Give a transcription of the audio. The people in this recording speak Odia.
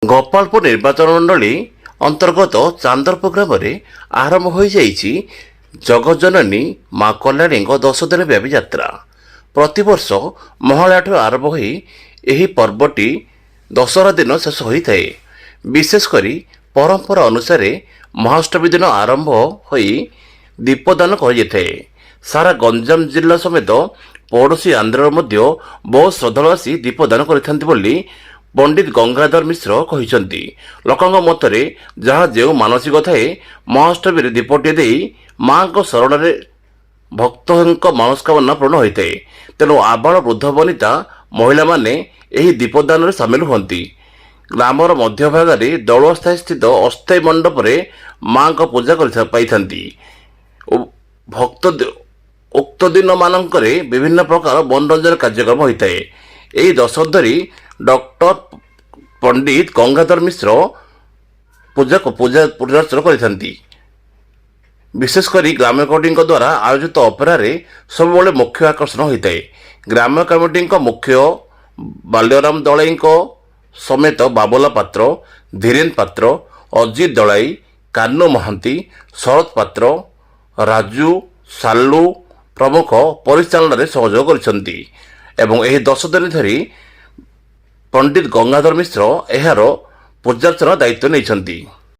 ଗୋପାଳପୁର ନିର୍ବାଚନ ମଣ୍ଡଳୀ ଅନ୍ତର୍ଗତ ଚାନ୍ଦରପୁର ଗ୍ରାମରେ ଆରମ୍ଭ ହୋଇଯାଇଛି ଜଗଜ୍ଜନନୀ ମା କଲ୍ୟାଣୀଙ୍କ 10 ଦିନ ବ୍ୟାପୀ ଯାତ୍ରା। ପ୍ରତିବର୍ଷ ମହାଳୟାଠାରୁ ଆରମ୍ଭ ହୋଇ ଏହି ପର୍ବଟି ଦଶହରା ଦିନ ଶେଷ ହୋଇଥାଏ। ବିଶେଷ କରି ପରମ୍ପରା ଅନୁସାରେ ମହାଷ୍ଟମୀ ଦିନ ଆରମ୍ଭ ହୋଇ ଦୀପଦାନ କରାଯାଇଥାଏ। ସାରା ଗଞ୍ଜାମ ଜିଲ୍ଲା ସମେତ ପଡ଼ୋଶୀ ଆନ୍ଧ୍ରରୁ ମଧ୍ୟ ବହୁ ଶ୍ରଦ୍ଧାଳୁ ଆସି ଦୀପଦାନ କରିଥାନ୍ତି ବୋଲି ପଣ୍ଡିତ ଗଙ୍ଗାଧର ମିଶ୍ର କହିଛନ୍ତି। ଲୋକଙ୍କ ମତରେ ଯାହା ଯେଉଁ ମାନସିକ ଥାଏ ମହାଷ୍ଟମୀରେ ଦୀପଟିଏ ଦେଇ ମାଙ୍କ ଶରଣରେ ଭକ୍ତଙ୍କ ମନସ୍କାମନା ପୂରଣ ହୋଇଥାଏ। ତେଣୁ ଆବାଳ ବୃଦ୍ଧ ବନିତା ମହିଳାମାନେ ଏହି ଦୀପଦାନରେ ସାମିଲ ହୁଅନ୍ତି। ଗ୍ରାମର ମଧ୍ୟଭାଗରେ ଦଳୁଆସ୍ଥାୟୀ ସ୍ଥିତ ଅସ୍ଥାୟୀ ମଣ୍ଡପରେ ମାଙ୍କ ପୂଜା ପାଇଥାନ୍ତି। ଉକ୍ତ ଦିନ ମାନଙ୍କରେ ବିଭିନ୍ନ ପ୍ରକାର ମନୋରଞ୍ଜନ କାର୍ଯ୍ୟକ୍ରମ ହୋଇଥାଏ। ଏହି ଦଶକ ଧରି ଡକ୍ଟର ପଣ୍ଡିତ ଗଙ୍ଗାଧର ମିଶ୍ର ପୂଜାର୍ଚ୍ଚନା କରିଥାନ୍ତି। ବିଶେଷ କରି ଗ୍ରାମ୍ୟ କମିଟିଙ୍କ ଦ୍ୱାରା ଆୟୋଜିତ ଅପେରାରେ ସବୁବେଳେ ମୁଖ୍ୟ ଆକର୍ଷଣ ହୋଇଥାଏ। ଗ୍ରାମ୍ୟ କମିଟିଙ୍କ ମୁଖ୍ୟ ବାଲ୍ୟରାମ ଦଳାଇଙ୍କ ସମେତ ବାବୁଲା ପାତ୍ର, ଧୀରେନ ପାତ୍ର, ଅଜିତ ଦଳାଇ, କାହ୍ନୁ ମହାନ୍ତି, ଶରତ ପାତ୍ର, ରାଜୁ ସାଲୁ ପ୍ରମୁଖ ପରିଚାଳନାରେ ସହଯୋଗ କରିଛନ୍ତି ଏବଂ ଏହି 10 ଦିନ ଧରି ପଣ୍ଡିତ ଗଙ୍ଗାଧର ମିଶ୍ର ଏହାର ପୂଜାର୍ଚ୍ଚନା ଦାୟିତ୍ୱ ନେଇଛନ୍ତି।